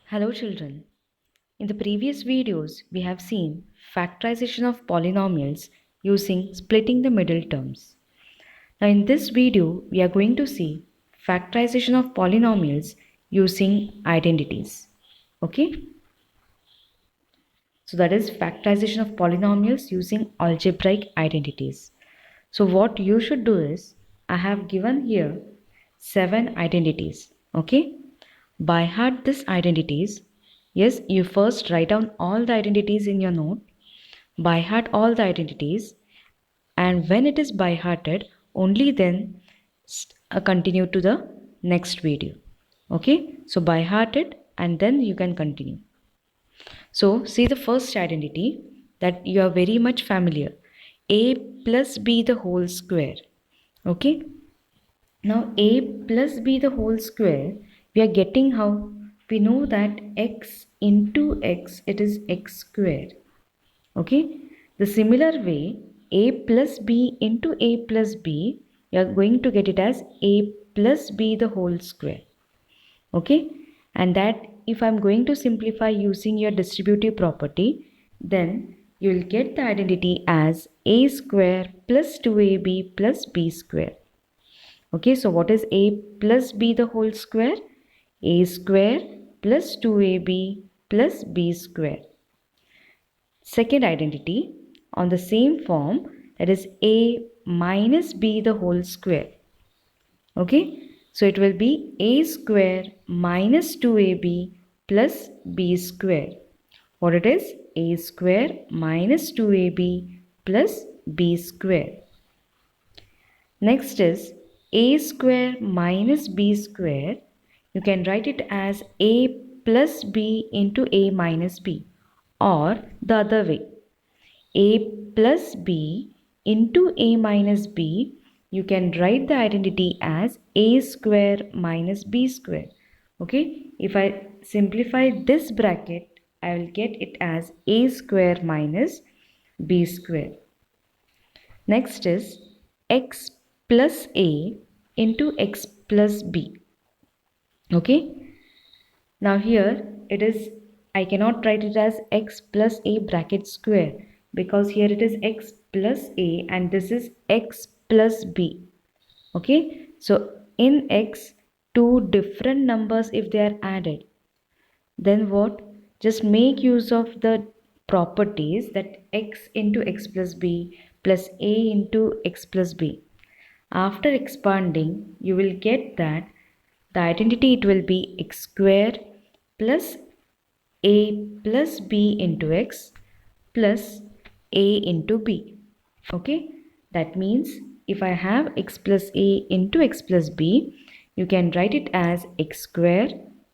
Hello children. In the previous videos, we have seen factorization of polynomials using splitting the middle terms. Now in this video, we are going to see factorization of polynomials using identities. Okay? So that is factorization of polynomials using algebraic identities. So what you should do is, I have given here 7 identities. Okay? By heart these identities. Yes, you first write down all the identities in your note. By heart all the identities, and when it is by hearted, only then continue to the next video. Okay? So by heart it and then you can continue. So see the first identity that you are very much familiar. A plus b the whole square. Okay? Now a plus b the whole square, we are getting how? We know that x into x, it is x square. Okay? The similar way, a plus b into a plus b, you are going to get it as a plus b the whole square. Okay? And that if I'm going to simplify using your distributive property, then you will get the identity as a square plus 2ab plus b square. Okay, so what is a plus b the whole square? A square plus 2ab plus b square. Second identity on the same form, that is a minus b the whole square. Okay, so it will be a square minus 2ab plus b square. What it is? A square minus 2ab plus b square. Next is a square minus b square. You can write it as a plus b into a minus b, or the other way, a plus b into a minus b. You can write the identity as a square minus b square. Okay, if I simplify this bracket, I will get it as a square minus b square. Next is x plus a into x plus b. Okay. Now here it is, I cannot write it as x plus a bracket square because here it is x plus a and this is x plus b. Okay. So in x, two different numbers if they are added, then what? Just make use of the properties that x into x plus b plus a into x plus b. After expanding, you will get that the identity, it will be x square plus a plus b into x plus a into b. Okay, that means if I have x plus a into x plus b, you can write it as x square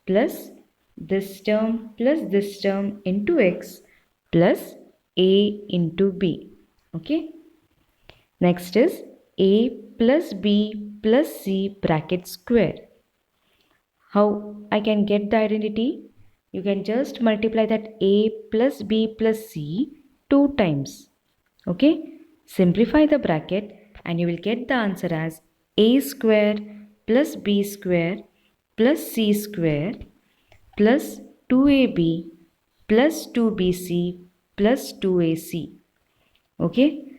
plus this term into x plus a into b. Okay, next is a plus b plus c bracket square. How I can get the identity? You can just multiply that a plus b plus c 2 times. Okay? Simplify the bracket and you will get the answer as a square plus b square plus c square plus 2ab plus 2bc plus 2ac. Okay?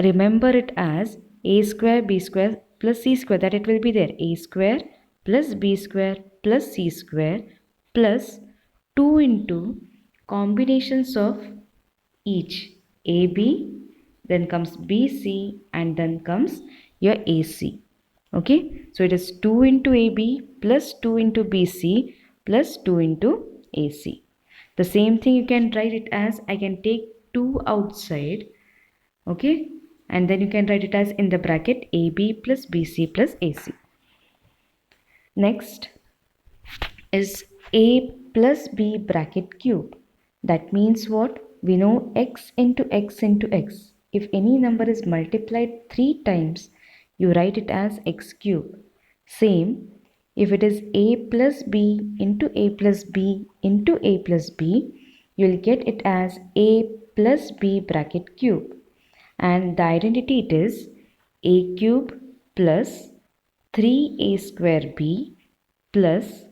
Remember it as a square b square plus c square, that it will be there, a square plus b square plus c square plus 2 into combinations of each ab, then comes bc and then comes your ac. Okay, so it is 2 into ab plus 2 into bc plus 2 into ac. The same thing you can write it as, I can take 2 outside. Okay, and then you can write it as in the bracket AB plus BC plus AC. Next is A plus B bracket cube. That means what? We know x into x into x. If any number is multiplied 3 times, you write it as x cube. Same, if it is A plus B into A plus B into A plus B, you will get it as A plus B bracket cube. And the identity it is a cube plus 3a square b plus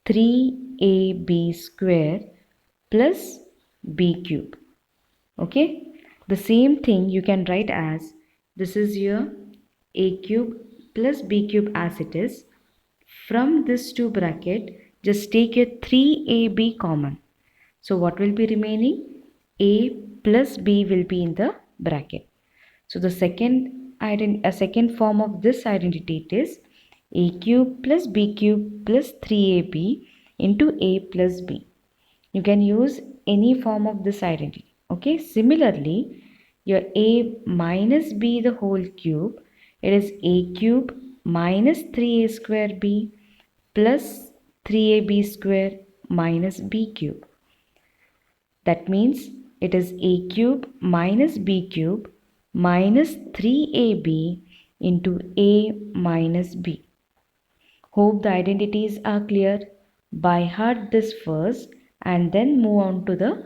3ab square plus b cube. Okay, the same thing you can write as this is your a cube plus b cube as it is. From this two bracket, just take your 3ab common. So what will be remaining? A plus b will be in the bracket. So the second form of this identity is a cube plus b cube plus 3ab into a plus b. You can use any form of this identity. Okay. Similarly, your a minus b the whole cube, it is a cube minus 3a square b plus 3ab square minus b cube. That means it is a cube minus b cube minus 3ab into a minus b. Hope the identities are clear. By heart this first and then move on to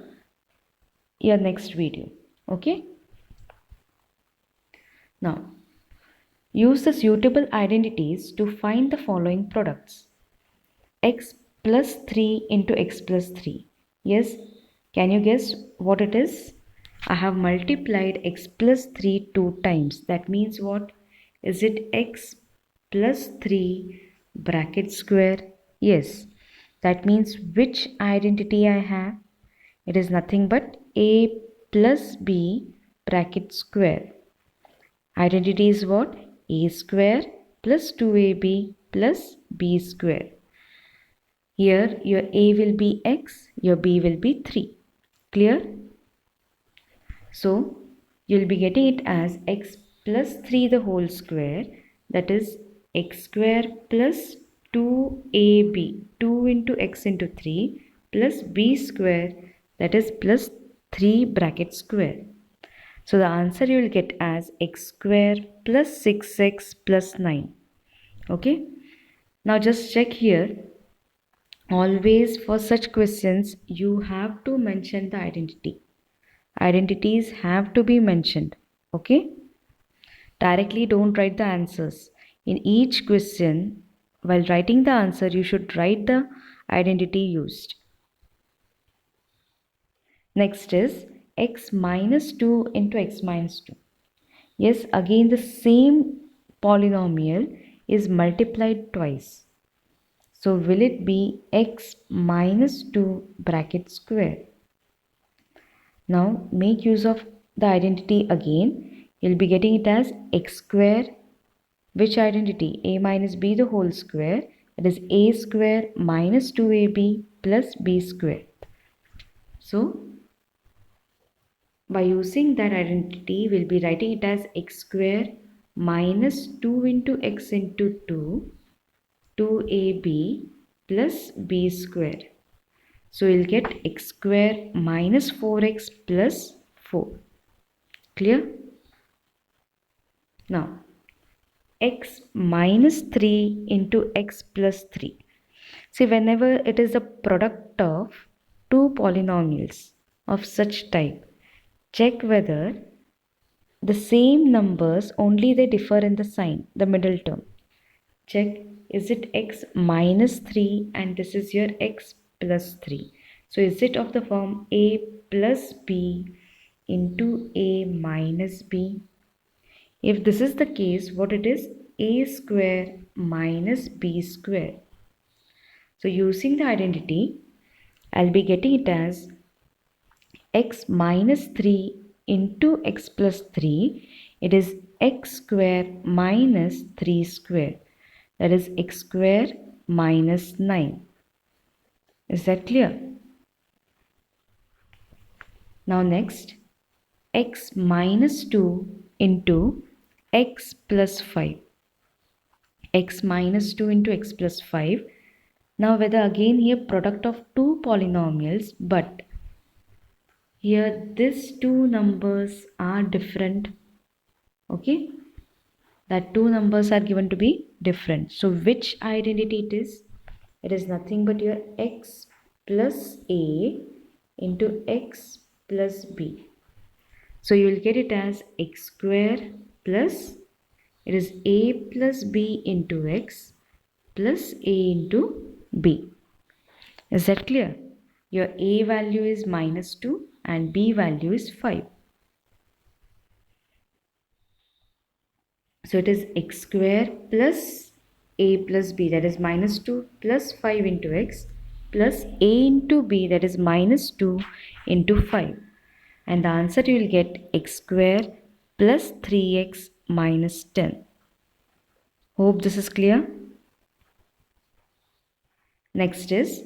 your next video. Okay. Now, use the suitable identities to find the following products. X plus 3 into x plus 3. Yes, can you guess what it is? I have multiplied x plus 3 two times. That means what? Is it x plus 3 bracket square? Yes. That means which identity I have? It is nothing but a plus b bracket square. Identity is what? A square plus 2ab plus b square. Here your a will be x, your b will be 3. Clear? So you'll be getting it as x plus 3 the whole square, that is x square plus 2ab, 2 into x into 3 plus b square, that is plus 3 bracket square. So the answer you will get as x square plus 6x plus 9. Okay. Now just check here. Always for such questions you have to mention the identity. Identities have to be mentioned. Okay. Directly don't write the answers. In each question, while writing the answer, you should write the identity used. Next is x minus 2 into x minus 2. Yes, again the same polynomial is multiplied twice. So will it be x minus 2 bracket square? Now make use of the identity again. You'll be getting it as x square. Which identity? A minus b the whole square. That is a square minus 2ab plus b square. So by using that identity, we'll be writing it as x square minus 2 into x into 2, 2ab plus b square. So we'll get x square minus 4x plus 4. Clear? Now, x minus 3 into x plus 3. See, whenever it is a product of two polynomials of such type, check whether the same numbers, only they differ in the sign, the middle term. Check, is it x minus 3 and this is your x plus 3. So is it of the form a plus b into a minus b? If this is the case, what it is? A square minus b square. So using the identity, I'll be getting it as x minus 3 into x plus 3. It is x square minus 3 square. That is x square minus 9. Is that clear? Now next, x minus 2 into x plus 5. X minus 2 into x plus 5. Now whether again here product of two polynomials, but here these two numbers are different. Okay. That two numbers are given to be different. So which identity it is? It is nothing but your x plus a into x plus b. So you will get it as x square plus, it is a plus b into x plus a into b. Is that clear? Your a value is minus 2 and b value is 5. So it is x square plus a plus b, that is minus 2 plus 5 into x, plus a into b, that is minus 2 into 5. And the answer you will get x square plus 3x minus 10. Hope this is clear. Next is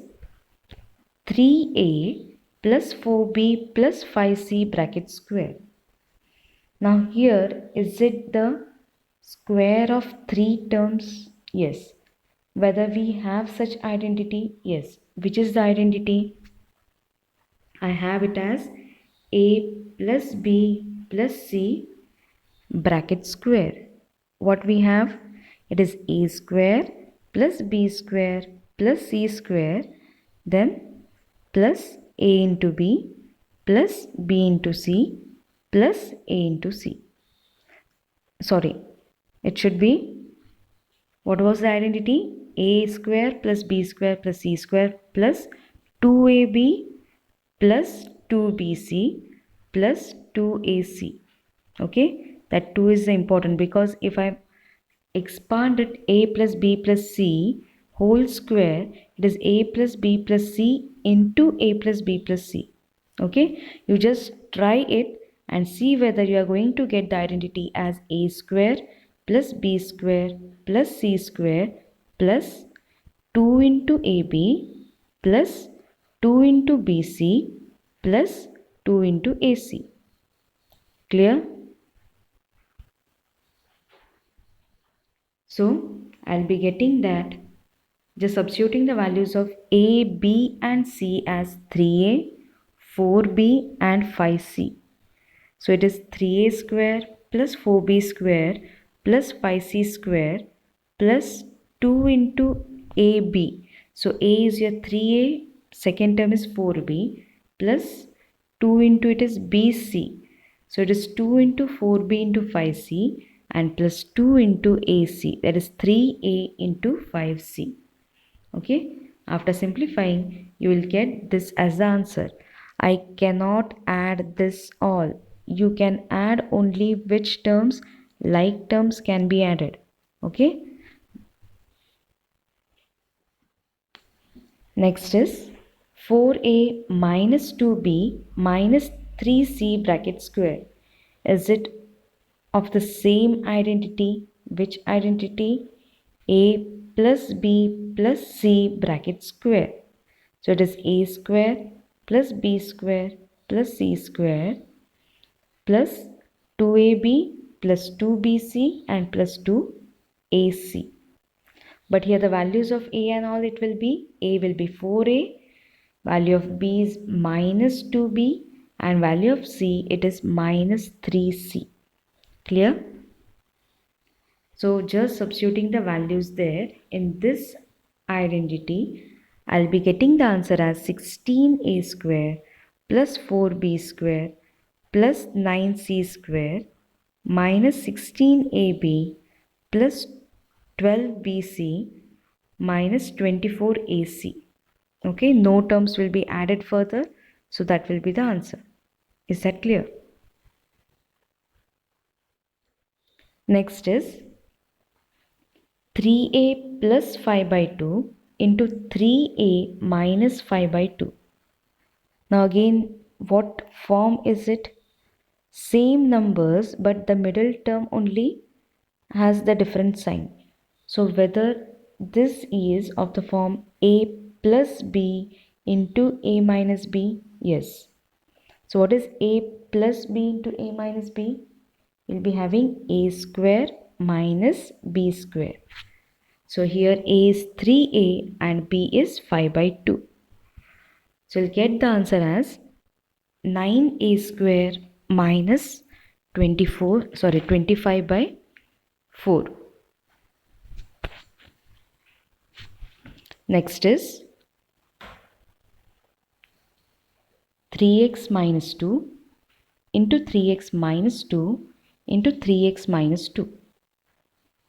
3a plus 4b plus 5c bracket square. Now here, is it the square of 3 terms? Yes. Whether we have such identity? Yes. Which is the identity? I have it as a plus b plus c bracket square. What we have? It is a square plus b square plus c square, then plus a into b plus b into c plus a into c. Sorry, it should be, what was the identity? A square plus b square plus c square plus 2ab plus 2bc plus 2ac. Okay, that 2 is important because if I expand it, a plus b plus c whole square, it is a plus b plus c into a plus b plus c. Okay, you just try it and see whether you are going to get the identity as a square plus b square plus c square plus 2 into ab plus 2 into bc plus 2 into ac. Clear? So I'll be getting that, just substituting the values of a, b and c as 3a, 4b and 5c. So it is 3a square plus 4b square plus 5c square plus 2 into ab. So a is your 3a, second term is 4b plus 2 into it is bc. So it is 2 into 4b into 5c and plus 2 into ac, that is 3a into 5c. Okay, after simplifying you will get this as the answer. I cannot add this all. You can add only which terms, like terms can be added. Okay, next is 4a minus 2b minus 3c bracket square. Is it of the same identity? Which identity? A plus b plus c bracket square. So it is a square plus b square plus c square plus 2ab plus 2bc and plus 2ac. But here the values of a and all, it will be, a will be 4a, value of b is minus 2b and value of c, it is minus 3c. Clear? So just substituting the values there in this identity, I'll be getting the answer as 16a square plus 4b square plus 9c square minus 16ab plus 12bc minus 24ac. Okay, no terms will be added further, so that will be the answer. Is that clear? Next is 3a plus 5 by 2 into 3a minus 5 by 2. Now again, what form is it? Same numbers, but the middle term only has the different sign. So whether this is of the form a plus b into a minus b? Yes. So what is a plus b into a minus b? We'll be having a square minus b square. So here a is 3a and b is 5 by 2. So we'll get the answer as 9a square minus 25 by 4. Next is 3x minus 2 into 3x minus 2 into 3x minus 2.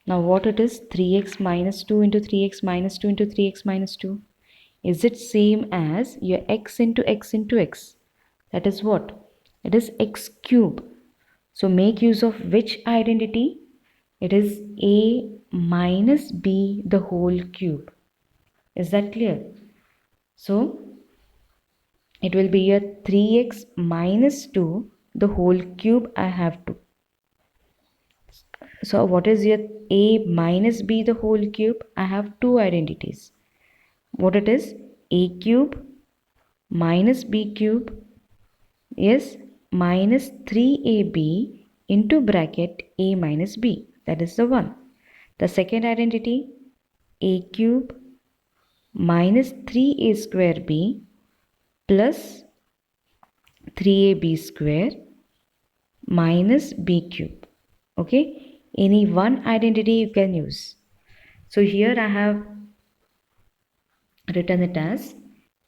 Now what it is? 3x minus 2 into 3x minus 2 into 3x minus 2. Is it same as your x into x into x? That is what? It is x cube. So make use of which identity? It is a minus b the whole cube. Is that clear? So it will be a 3x minus 2 the whole cube I have to. So what is your a minus b the whole cube? I have two identities. What it is? A cube minus b cube. Yes, minus 3ab into bracket a minus b. That is the one. The second identity, a cube minus 3a square b plus 3ab square minus b cube. Okay, any one identity you can use. So here I have written it as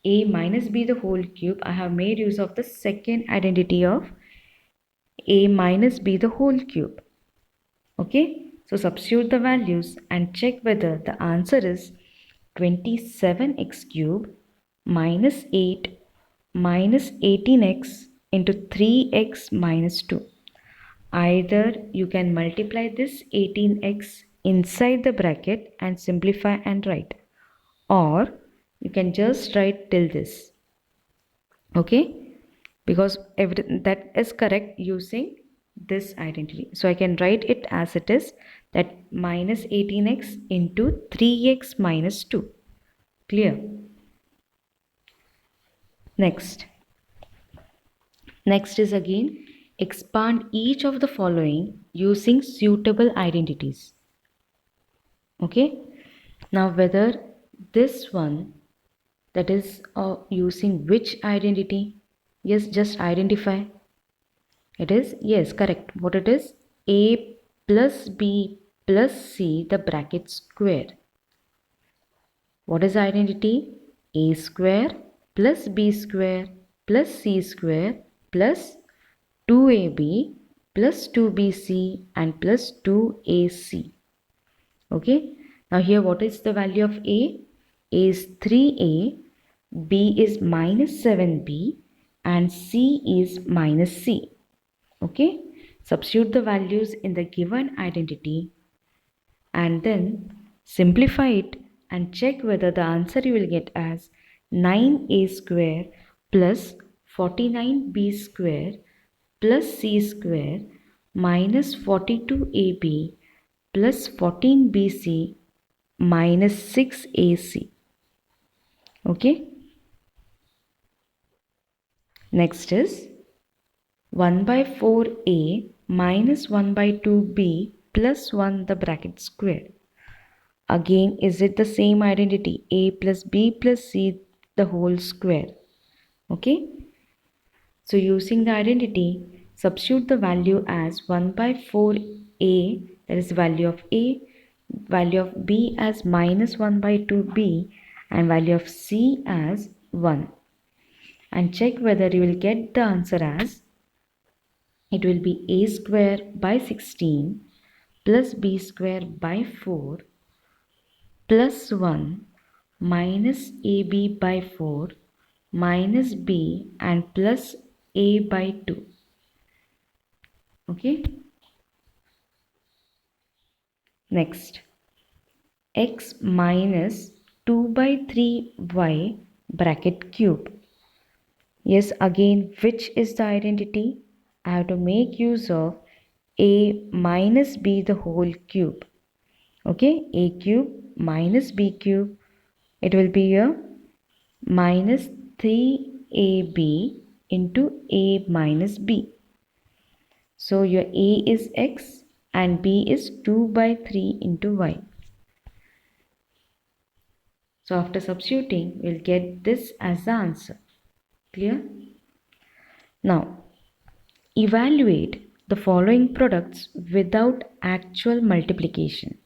a minus b the whole cube. I have made use of the second identity of a minus b the whole cube. Okay, so substitute the values and check whether the answer is 27x cube minus 8 minus 18x into 3x minus 2. Either you can multiply this 18x inside the bracket and simplify and write, or you can just write till this. Okay, because that is correct using this identity. So I can write it as it is, that minus 18x into 3x minus 2. Clear? Next is again expand each of the following using suitable identities. Okay, now whether this one, that is using which identity? Yes, just identify. It is, yes, correct. What it is? A plus b plus c the bracket square. What is identity? A square plus b square plus c square plus 2ab plus 2bc and plus 2ac. Okay. Now here what is the value of a? A is 3a, b is minus 7b and c is minus c. Okay. Substitute the values in the given identity and then simplify it and check whether the answer you will get as 9a square plus 49b square plus c square minus 42ab plus 14bc minus 6ac. Okay. Next is 1 by 4a minus 1 by 2b plus 1 the bracket square. Again, is it the same identity? A plus b plus c the whole square. Okay. So using the identity, substitute the value as 1 by 4a, that is value of a, value of b as minus 1 by 2b and value of c as 1. And check whether you will get the answer as, it will be a square by 16 plus b square by 4 plus 1 minus ab by 4 minus b and plus a by 2. Okay. Next, x minus 2 by 3y bracket cube. Yes, again, which is the identity? I have to make use of a minus b the whole cube. Okay, a cube minus b cube. It will be a minus 3ab into a minus b. So your a is x and b is 2 by 3 into y. So after substituting, we'll get this as the answer. Clear? Now, evaluate the following products without actual multiplication.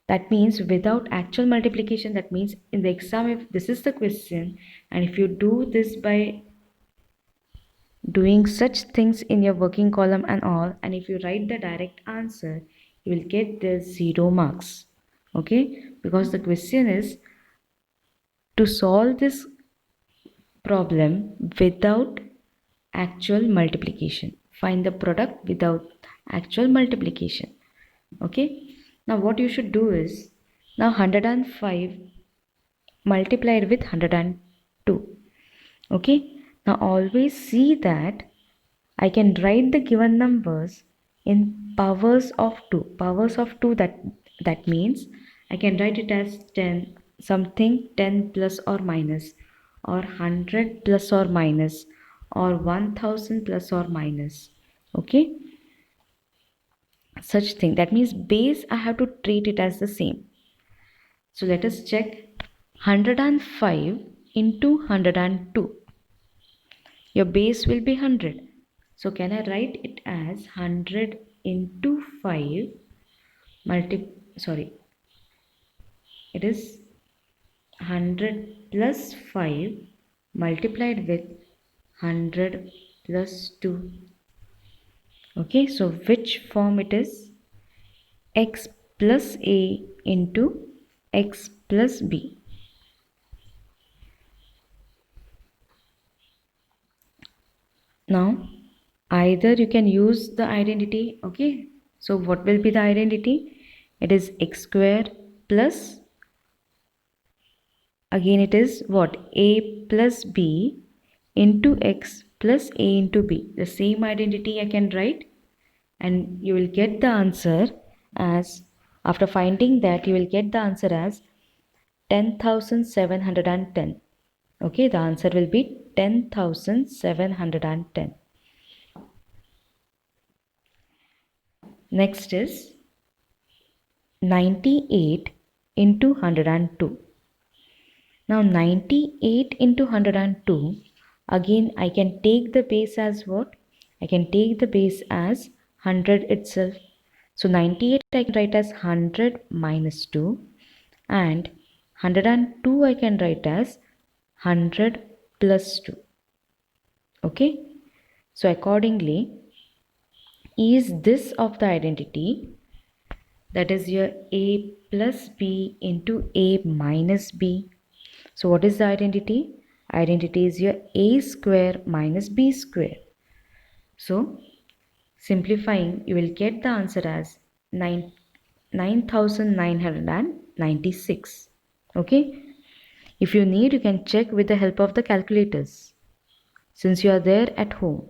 That means without actual multiplication, that means in the exam, if this is the question, and if you do this by doing such things in your working column and all, and if you write the direct answer, you will get the 0 marks. Okay, because the question is to solve this problem without actual multiplication. Find the product without actual multiplication. Okay. Now what you should do is, now 105 multiplied with 102. Okay. Now always see that I can write the given numbers in powers of 2. Powers of 2, that means I can write it as 10, something 10 plus or minus, or 100 plus or minus, or 1000 plus or minus. Okay. Such thing. That means base I have to treat it as the same. So let us check 105 into 102. Your base will be 100. So can I write it as 100 into 5 it is 100 plus 5 multiplied with 100 plus 2. Okay, so which form it is? X plus A into X plus B. Now either you can use the identity. Okay, so what will be the identity? It is x square plus, again it is what, a plus b into x plus a into b. The same identity I can write, and you will get the answer as, after finding that, you will get the answer as 10,710. Okay, the answer will be 10,710. Next is 98 into 102. Now 98 into 102, again I can take the base as what? I can take the base as 100 itself. So 98 I can write as 100 minus 2, and 102 I can write as 100 plus 2. Okay, so accordingly, is this of the identity, that is your a plus b into a minus b. So what is the identity? Identity is your a square minus b square. So simplifying, you will get the answer as 9,996. Okay. If you need, you can check with the help of the calculators, since you are there at home.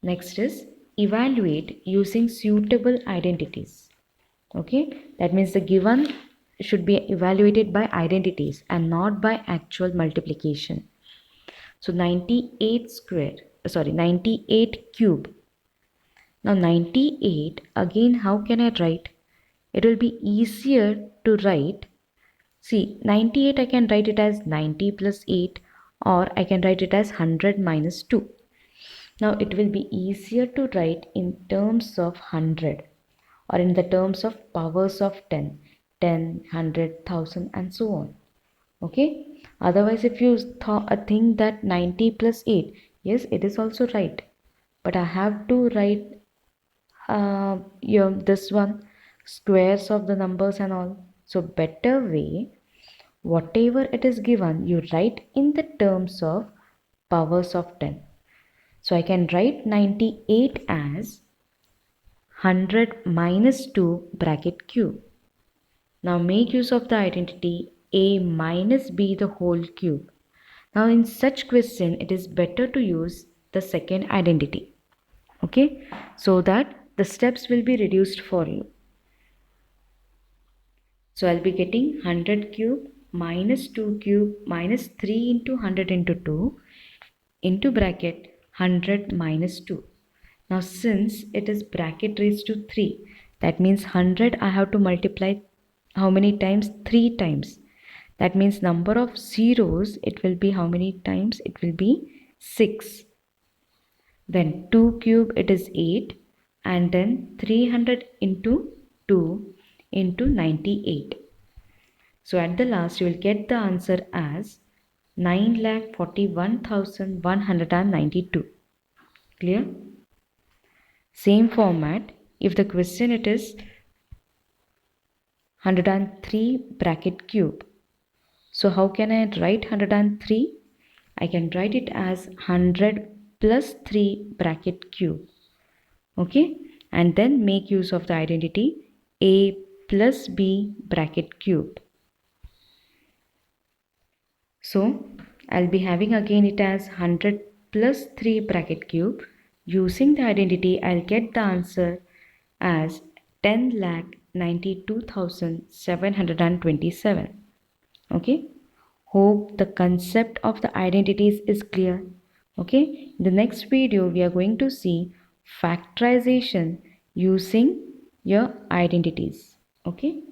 Next is evaluate using suitable identities. Okay, that means the given should be evaluated by identities and not by actual multiplication. So 98 cube. Now 98, again how can I write? It will be easier to write. See, 98 I can write it as 90 plus 8, or I can write it as 100 minus 2. Now it will be easier to write in terms of 100, or in the terms of powers of 10, 100, 1000 and so on. Okay. Otherwise, if you think that 90 plus 8, yes, it is also right, but I have to write this one, squares of the numbers and all. So better way, whatever it is given, you write in the terms of powers of 10. So I can write 98 as 100 minus 2 bracket cube. Now make use of the identity a minus b the whole cube. Now in such question, it is better to use the second identity. Okay, so that the steps will be reduced for you. So I'll be getting 100 cube minus 2 cube minus 3 into 100 into 2 into bracket 100 minus 2. Now since it is bracket raised to 3, that means 100 I have to multiply how many times? 3 times. That means number of zeros, it will be how many times? It will be 6. Then 2 cube, it is 8, and then 300 into 2 into 98. So at the last you will get the answer as 9,41,192. Clear? Same format, if the question it is 103 bracket cube. So how can I write 103? I can write it as 100 plus 3 bracket cube. Okay, and then make use of the identity a plus b bracket cube. So I'll be having again it as 100 plus 3 bracket cube. Using the identity, I'll get the answer as 10,92,727. Okay, hope the concept of the identities is clear. Okay, in the next video we are going to see factorization using your identities. Okay.